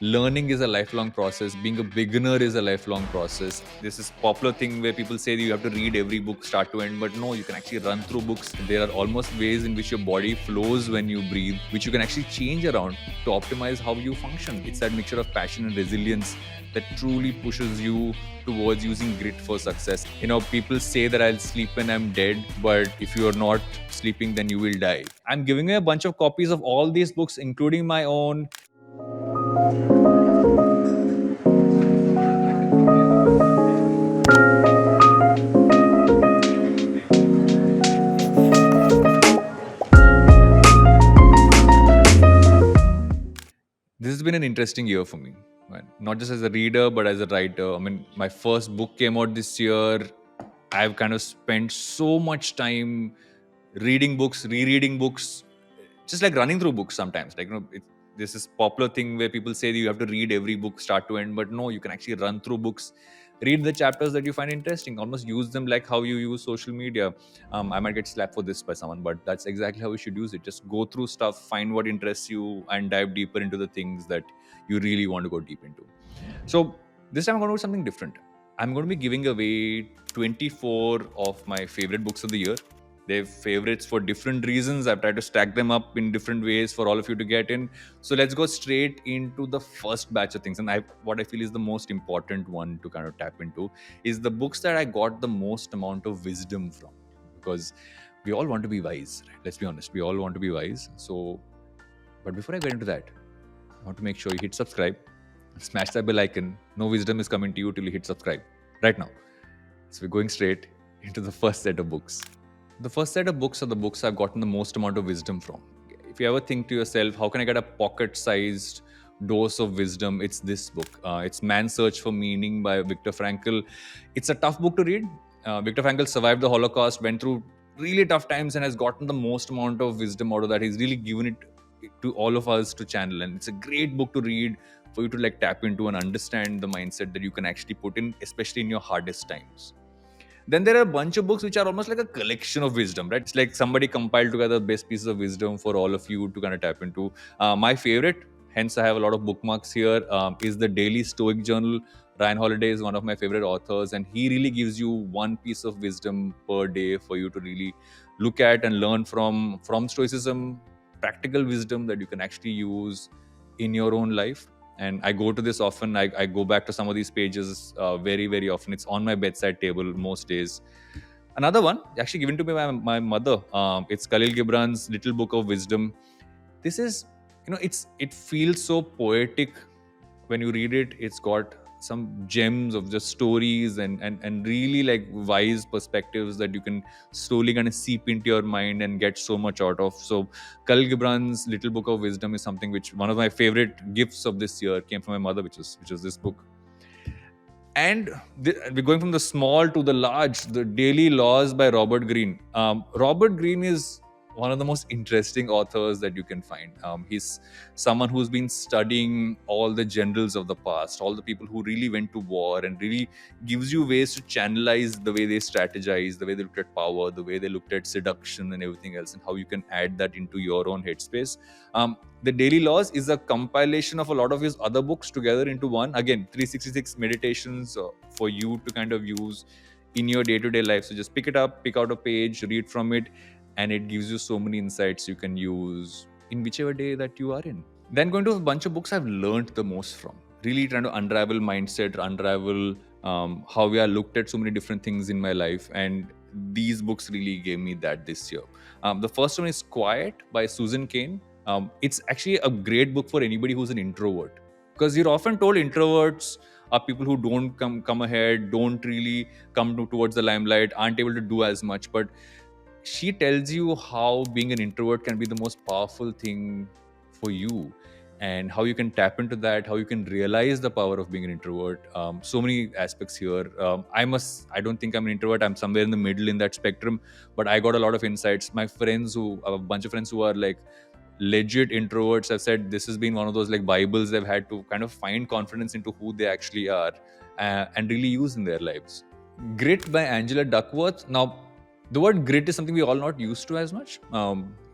learning is a lifelong process. Being a beginner is a lifelong process. This is popular thing where people say that you have to read every book start to end, but no, you can actually run through books. There are almost ways in which your body flows when you breathe, which you can actually change around to optimize how you function. It's that mixture of passion and resilience that truly pushes you towards using grit for success. People say that I'll sleep when I'm dead, but if you're not sleeping, then you will die. I'm giving you a bunch of copies of all these books, including my own. This has been an interesting year for me, right? Not just as a reader, but as a writer. I mean, my first book came out this year. I've kind of spent so much time reading books, rereading books, just like running through books sometimes. This is popular thing where people say that you have to read every book start to end, but no, you can actually run through books, read the chapters that you find interesting, almost use them like how you use social media. I might get slapped for this by someone, but that's exactly how you should use it. Just go through stuff, find what interests you, and dive deeper into the things that you really want to go deep into. So this time I'm going to do something different. I'm going to be giving away 24 of my favorite books of the year. They're favorites for different reasons. I've tried to stack them up in different ways for all of you to get in. So let's go straight into the first batch of things. And what I feel is the most important one to kind of tap into is the books that I got the most amount of wisdom from. Because we all want to be wise, right? Let's be honest. We all want to be wise. But before I get into that, I want to make sure you hit subscribe, smash that bell icon. No wisdom is coming to you till you hit subscribe right now. So we're going straight into the first set of books. The first set of books are the books I've gotten the most amount of wisdom from. If you ever think to yourself, how can I get a pocket-sized dose of wisdom? It's this book. It's Man's Search for Meaning by Viktor Frankl. It's a tough book to read. Viktor Frankl survived the Holocaust, went through really tough times, and has gotten the most amount of wisdom out of that. He's really given it to all of us to channel, and it's a great book to read for you to tap into and understand the mindset that you can actually put in, especially in your hardest times. Then there are a bunch of books which are almost like a collection of wisdom, right? It's like somebody compiled together best pieces of wisdom for all of you to kind of tap into. My favorite, hence I have a lot of bookmarks here, is the Daily Stoic Journal. Ryan Holiday is one of my favorite authors, and he really gives you one piece of wisdom per day for you to really look at and learn from Stoicism, practical wisdom that you can actually use in your own life. And I go to this often. I go back to some of these pages very, very often. It's on my bedside table most days. Another one, actually given to me by my mother, it's Khalil Gibran's Little Book of Wisdom. This is, it feels so poetic when you read it. It's got some gems of just stories and really like wise perspectives that you can slowly kind of seep into your mind and get so much out of. So Khalil Gibran's Little Book of Wisdom is something which one of my favorite gifts of this year came from my mother, which is this book. And we're going from the small to the large. The Daily Laws by Robert Greene. Robert Greene is one of the most interesting authors that you can find. He's someone who's been studying all the generals of the past, all the people who really went to war, and really gives you ways to channelize the way they strategize, the way they looked at power, the way they looked at seduction and everything else, and how you can add that into your own headspace. The Daily Laws is a compilation of a lot of his other books together into one. Again, 366 meditations for you to kind of use in your day-to-day life. So just pick it up, pick out a page, read from it, and it gives you so many insights you can use in whichever day that you are in. Then going to a bunch of books I've learned the most from. Really trying to unravel mindset, unravel how we are looked at so many different things in my life. And these books really gave me that this year. The first one is Quiet by Susan Cain. It's actually a great book for anybody who's an introvert, because you're often told introverts are people who don't come ahead, don't really come towards the limelight, aren't able to do as much. But she tells you how being an introvert can be the most powerful thing for you, and how you can tap into that, how you can realize the power of being an introvert. So many aspects here. I don't think I'm an introvert. I'm somewhere in the middle in that spectrum, but I got a lot of insights. My friends a bunch of friends who are like legit introverts have said this has been one of those like Bibles they've had to kind of find confidence into who they actually are, and really use in their lives. Grit by Angela Duckworth. Now, the word grit is something we're all not used to as much.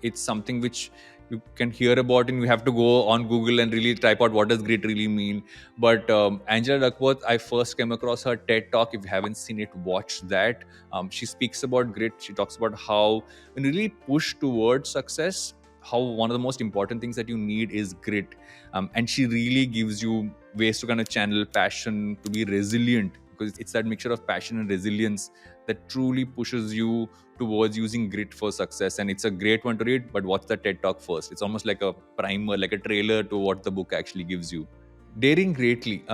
It's something which you can hear about it and you have to go on Google and really type out what does grit really mean. But Angela Duckworth, I first came across her TED talk. If you haven't seen it, watch that. She speaks about grit. She talks about how when you really push towards success, how one of the most important things that you need is grit. And she really gives you ways to kind of channel passion, to be resilient, because it's that mixture of passion and resilience that truly pushes you towards using grit for success. And it's a great one to read, but watch the TED talk first. It's almost like a primer, like a trailer to what the book actually gives you. Daring Greatly.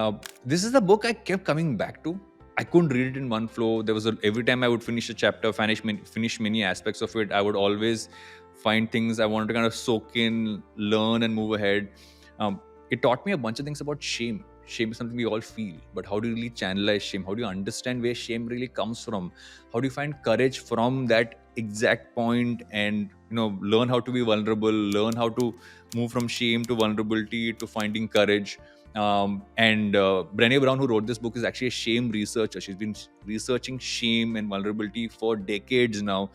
This is the book I kept coming back to. I couldn't read it in one flow. Every time I would finish a chapter, finish many aspects of it, I would always find things I wanted to kind of soak in, learn, and move ahead. It taught me a bunch of things about shame. Shame is something we all feel, but how do you really channelize shame? How do you understand where shame really comes from? How do you find courage from that exact point, and learn how to be vulnerable, learn how to move from shame to vulnerability to finding courage. And Brené Brown, who wrote this book, is actually a shame researcher. She's been researching shame and vulnerability for decades now.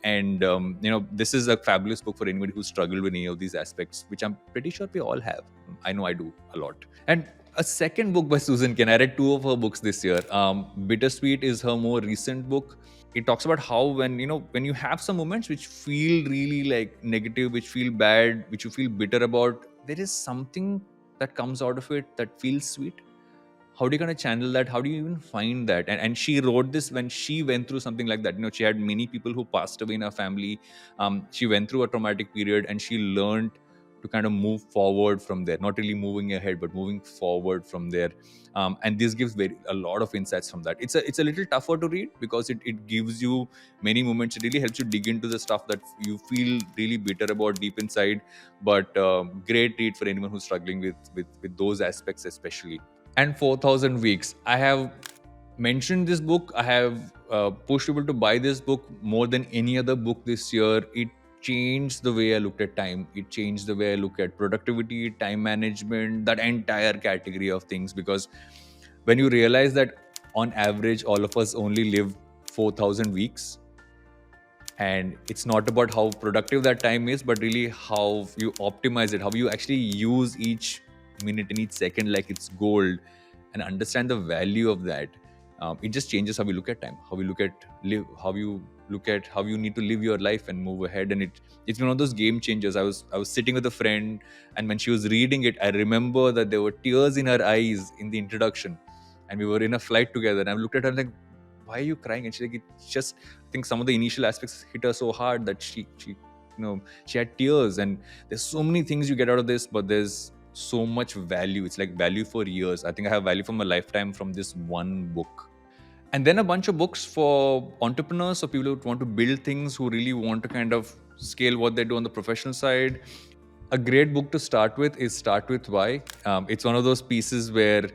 This is a fabulous book for anybody who's struggled with any of these aspects, which I'm pretty sure we all have. I know I do a lot. And a second book by Susan Cain. I read two of her books this year. Bittersweet is her more recent book. It talks about how when you have some moments which feel really like negative, which feel bad, which you feel bitter about, there is something that comes out of it that feels sweet. How do you kind of channel that? How do you even find that? And she wrote this when she went through something like that. She had many people who passed away in her family. She went through a traumatic period, and she learned to kind of move forward from there, not really moving ahead, but moving forward from there. And this gives a lot of insights from that. It's a little tougher to read because it gives you many moments. It really helps you dig into the stuff that you feel really bitter about deep inside. But great read for anyone who's struggling with those aspects especially. And 4,000 Weeks. I have mentioned this book. I have pushed people to buy this book more than any other book this year. It changed the way I looked at time. It changed the way I look at productivity, time management, that entire category of things. Because when you realize that on average, all of us only live 4,000 weeks, and it's not about how productive that time is, but really how you optimize it, how you actually use each minute and each second like it's gold, and understand the value of that. It just changes how we look at time, how we look at live, how you look at how you need to live your life and move ahead. And it's one of those game changers. I was sitting with a friend, and when she was reading it, I remember that there were tears in her eyes in the introduction, and we were in a flight together, and I looked at her like, why are you crying? And she's like, it's just, I think some of the initial aspects hit her so hard that she had tears. And there's so many things you get out of this, but there's so much value. It's like value for years. I think I have value from a lifetime from this one book. And then a bunch of books for entrepreneurs, so people who want to build things, who really want to kind of scale what they do on the professional side. A great book to start with is Start With Why. It's one of those pieces where,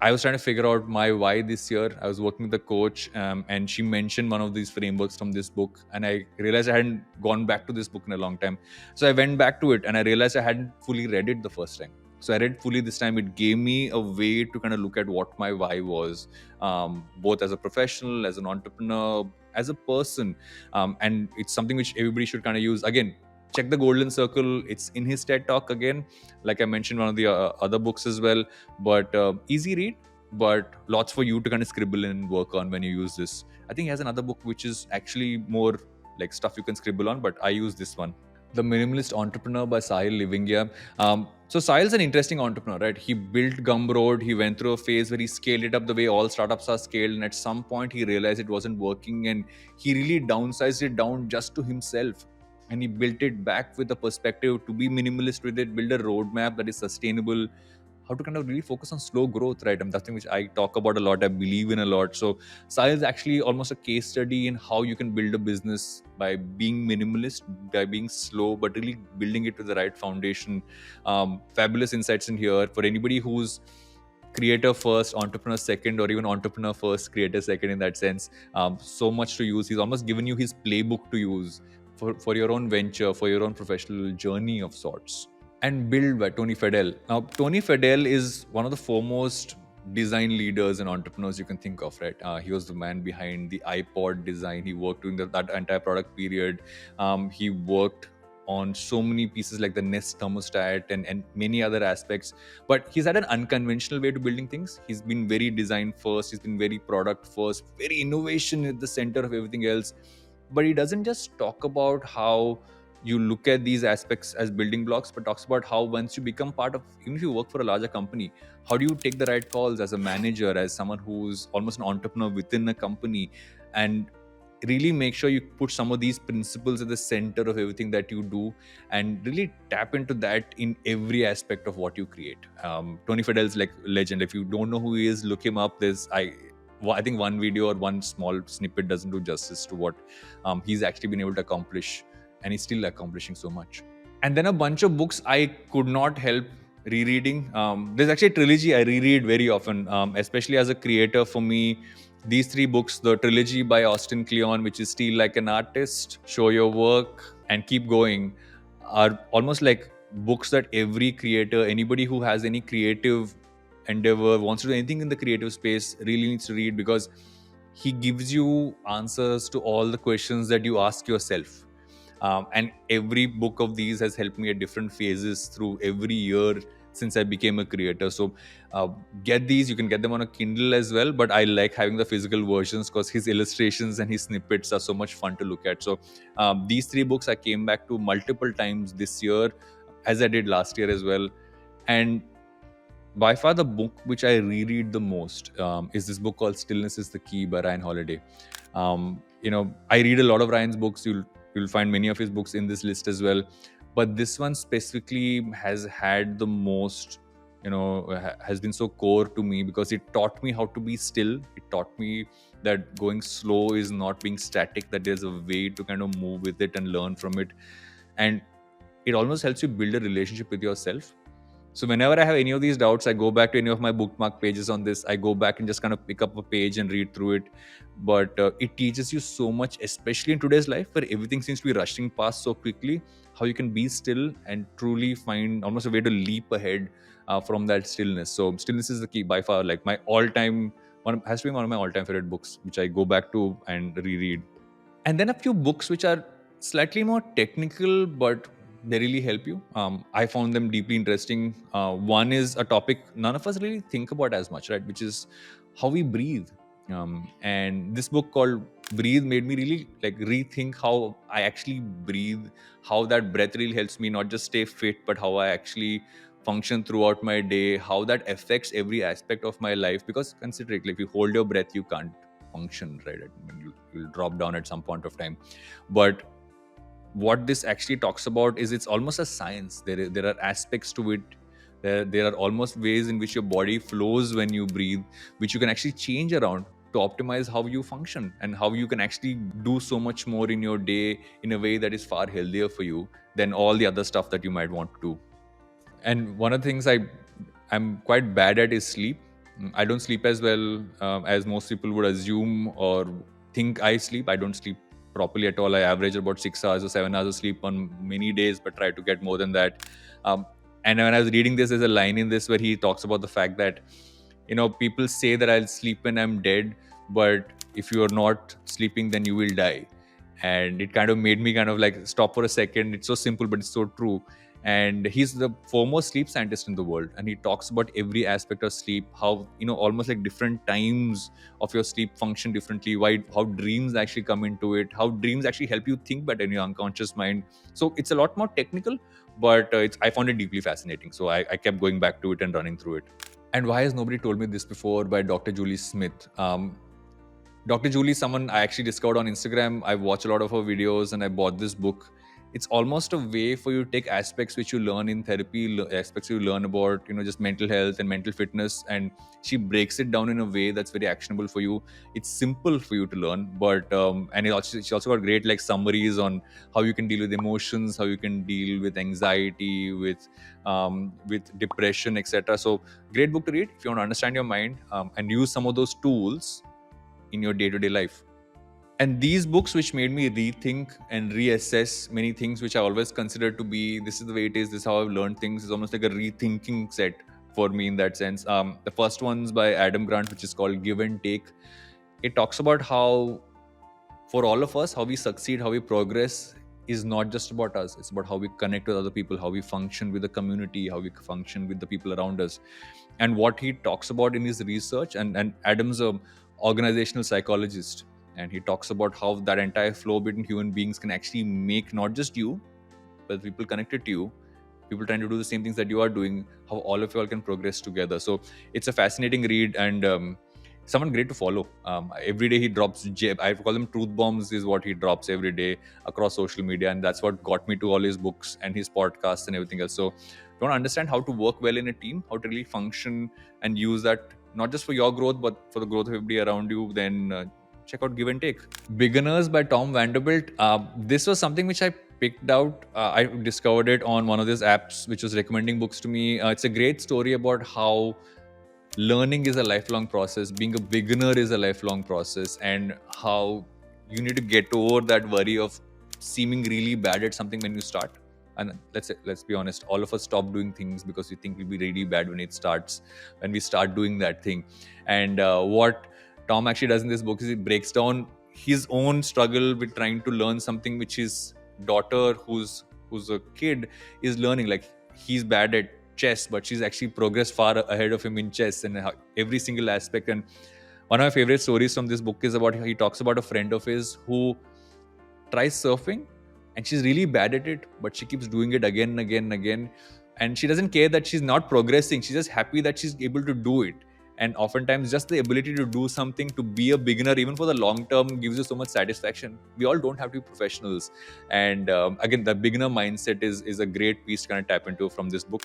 I was trying to figure out my why this year. I was working with a coach, and she mentioned one of these frameworks from this book. And I realized I hadn't gone back to this book in a long time. So I went back to it, and I realized I hadn't fully read it the first time. So I read fully this time. It gave me a way to kind of look at what my why was, both as a professional, as an entrepreneur, as a person. And it's something which everybody should kind of use. Again, check the Golden Circle. It's in his TED talk again. Like I mentioned, one of the other books as well. But easy read, but lots for you to kind of scribble and work on when you use this. I think he has another book which is actually more like stuff you can scribble on, but I use this one. The Minimalist Entrepreneur by Sahil Livingia. So Sahil's an interesting entrepreneur, right? He built Gumroad. He went through a phase where he scaled it up the way all startups are scaled. And at some point, he realized it wasn't working, and he really downsized it down just to himself. And he built it back with a perspective to be minimalist with it, build a roadmap that is sustainable, how to kind of really focus on slow growth, right? And that's something which I talk about a lot, I believe in a lot. So Sahil is actually almost a case study in how you can build a business by being minimalist, by being slow, but really building it with the right foundation. Fabulous insights in here for anybody who's creator first, entrepreneur second, or even entrepreneur first, creator second in that sense. So much to use. He's almost given you his playbook to use for your own venture, for your own professional journey of sorts. And Build by Tony Fadell. Now, Tony Fadell is one of the foremost design leaders and entrepreneurs you can think of, right? He was the man behind the iPod design. He worked during that entire product period. He worked on so many pieces like the Nest thermostat and many other aspects. But he's had an unconventional way to building things. He's been very design first, he's been very product first, very innovation at the center of everything else. But he doesn't just talk about how you look at these aspects as building blocks, but talks about how once you become part of, even if you work for a larger company, how do you take the right calls as a manager, as someone who's almost an entrepreneur within a company, and really make sure you put some of these principles at the center of everything that you do, and really tap into that in every aspect of what you create. Tony Fidel's like legend. If you don't know who he is, look him up. I think one video or one small snippet doesn't do justice to what he's actually been able to accomplish, and he's still accomplishing so much. And then a bunch of books I could not help rereading. There's actually a trilogy I reread very often, especially as a creator. For me, these three books, the trilogy by Austin Kleon, which is Steal Like an Artist, Show Your Work, and Keep Going, are almost like books that every creator, anybody who has any creative endeavor, wants to do anything in the creative space, really needs to read, because he gives you answers to all the questions that you ask yourself. And every book of these has helped me at different phases through every year since I became a creator. So get these. You can get them on a Kindle as well, but I like having the physical versions because his illustrations and his snippets are so much fun to look at. So these three books I came back to multiple times this year, as I did last year as well. And by far the book which I reread the most is this book called Stillness is the Key by Ryan Holiday. I read a lot of Ryan's books. You'll find many of his books in this list as well, but this one specifically has had the most, has been so core to me, because it taught me how to be still. It taught me that going slow is not being static, that there's a way to kind of move with it and learn from it. And it almost helps you build a relationship with yourself. So whenever I have any of these doubts, I go back to any of my bookmark pages on this. I go back and just kind of pick up a page and read through it. But it teaches you so much, especially in today's life where everything seems to be rushing past so quickly, how you can be still and truly find almost a way to leap ahead from that stillness. So stillness is the key by far. Like my all-time, has to be one of my all-time favorite books, which I go back to and reread. And then a few books which are slightly more technical, but they really help you. I found them deeply interesting. One is a topic none of us really think about as much, right? Which is how we breathe. And this book called Breathe made me really like rethink how I actually breathe, how that breath really helps me not just stay fit, but how I actually function throughout my day, how that affects every aspect of my life. Because consider it, like if you hold your breath, you can't function, right? You'll drop down at some point of time. But what this actually talks about is it's almost a science. There are aspects to it. There are almost ways in which your body flows when you breathe, which you can actually change around to optimize how you function and how you can actually do so much more in your day in a way that is far healthier for you than all the other stuff that you might want to do. And one of the things I'm quite bad at is sleep. I don't sleep as well as most people would assume or think I sleep. I don't sleep properly at all. I average about 6 hours or 7 hours of sleep on many days, but try to get more than that. Um, and when I was reading this, there's a line in this where he talks about the fact that, people say that I'll sleep when I'm dead, but if you are not sleeping, then you will die. And it kind of made me kind of like stop for a second. It's so simple, but it's so true. And he's the foremost sleep scientist in the world, and he talks about every aspect of sleep, how almost like different times of your sleep function differently, why, how dreams actually come into it, how dreams actually help you think better in your unconscious mind. So it's a lot more technical, but I found it deeply fascinating, so I kept going back to it and running through it. And Why Has Nobody Told Me This Before by Dr. Julie Smith. Dr. Julie is someone I actually discovered on Instagram. I watch a lot of her videos and I bought this book. It's almost a way for you to take aspects which you learn in therapy, aspects you learn about, just mental health and mental fitness. And she breaks it down in a way that's very actionable for you. It's simple for you to learn, but, she also got great like summaries on how you can deal with emotions, how you can deal with anxiety, with depression, etc. So great book to read if you want to understand your mind and use some of those tools in your day-to-day life. And these books which made me rethink and reassess many things which I always considered to be, this is the way it is, this is how I've learned things, is almost like a rethinking set for me in that sense. The first one's by Adam Grant, which is called Give and Take. It talks about how, for all of us, how we succeed, how we progress is not just about us. It's about how we connect with other people, how we function with the community, how we function with the people around us. And what he talks about in his research, and Adam's a organizational psychologist, and he talks about how that entire flow between human beings can actually make not just you, but people connected to you, people trying to do the same things that you are doing, how all of you all can progress together. So it's a fascinating read, and someone great to follow. Every day he drops I call them truth bombs, is what he drops every day across social media, and that's what got me to all his books and his podcasts and everything else. So if you want to understand how to work well in a team, how to really function and use that not just for your growth but for the growth of everybody around you, then check out Give and Take. Beginners by Tom Vanderbilt. This was something which I picked out. I discovered it on one of these apps which was recommending books to me. It's a great story about how learning is a lifelong process, being a beginner is a lifelong process, and how you need to get over that worry of seeming really bad at something when you start. And let's be honest, all of us stop doing things because we think we'll be really bad when we start doing that thing. And what Tom actually does in this book is he breaks down his own struggle with trying to learn something which his daughter, who's a kid, is learning. Like, he's bad at chess, but she's actually progressed far ahead of him in chess and every single aspect. And one of my favorite stories from this book is about, he talks about a friend of his who tries surfing, and she's really bad at it, but she keeps doing it again and again and again, and she doesn't care that she's not progressing. She's just happy that she's able to do it. And oftentimes just the ability to do something, to be a beginner even for the long term, gives you so much satisfaction. We all don't have to be professionals. And again, the beginner mindset is a great piece to kind of tap into from this book.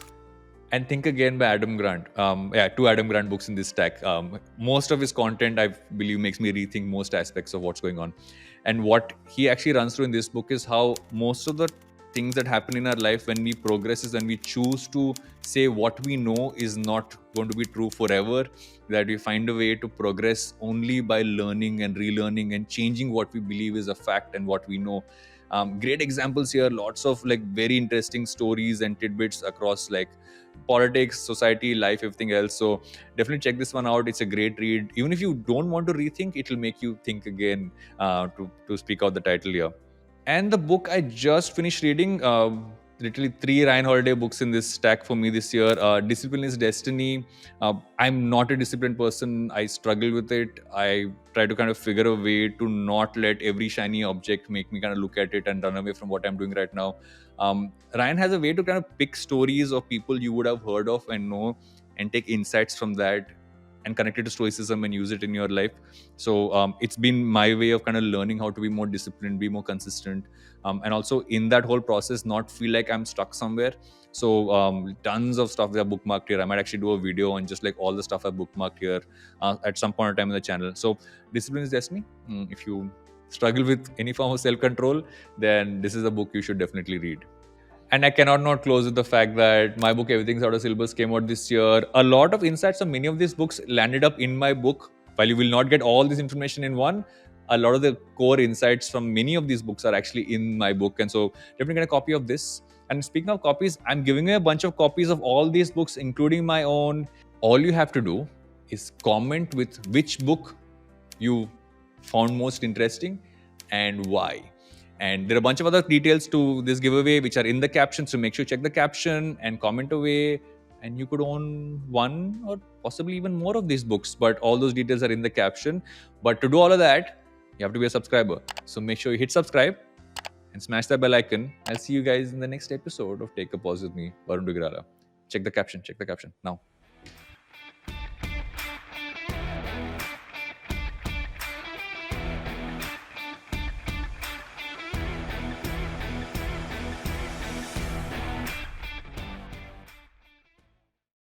And Think Again by Adam Grant. Two Adam Grant books in this stack. Most of his content, I believe, makes me rethink most aspects of what's going on. And what he actually runs through in this book is how most of the things that happen in our life when we progress is when we choose to say what we know is not going to be true forever, that we find a way to progress only by learning and relearning and changing what we believe is a fact and what we know. Great examples here, lots of like very interesting stories and tidbits across like politics, society, life, everything else. So definitely check this one out. It's a great read. Even if you don't want to rethink, it will make you think again, to speak out the title here. And the book I just finished reading, literally three Ryan Holiday books in this stack for me this year. Discipline is Destiny. I'm not a disciplined person. I struggle with it. I try to kind of figure a way to not let every shiny object make me kind of look at it and run away from what I'm doing right now. Ryan has a way to kind of pick stories of people you would have heard of and know, and take insights from that and connect it to stoicism and use it in your life. So it's been my way of kind of learning how to be more disciplined, be more consistent, and also in that whole process not feel like I'm stuck somewhere. So tons of stuff that I bookmarked here. I might actually do a video on just like all the stuff I bookmarked here at some point in time in the channel. So Discipline is Destiny. If you struggle with any form of self-control, then this is a book you should definitely read. And I cannot not close with the fact that my book, Everything's Out of Syllabus, came out this year. A lot of insights from many of these books landed up in my book. While you will not get all this information in one, a lot of the core insights from many of these books are actually in my book. And so definitely get a copy of this. And speaking of copies, I'm giving away a bunch of copies of all these books, including my own. All you have to do is comment with which book you found most interesting and why. And there are a bunch of other details to this giveaway which are in the caption. So make sure you check the caption and comment away. And you could own one or possibly even more of these books. But all those details are in the caption. But to do all of that, you have to be a subscriber. So make sure you hit subscribe and smash that bell icon. I'll see you guys in the next episode of Take a Pause with me, Varun Duggi. Check the caption. Check the caption now.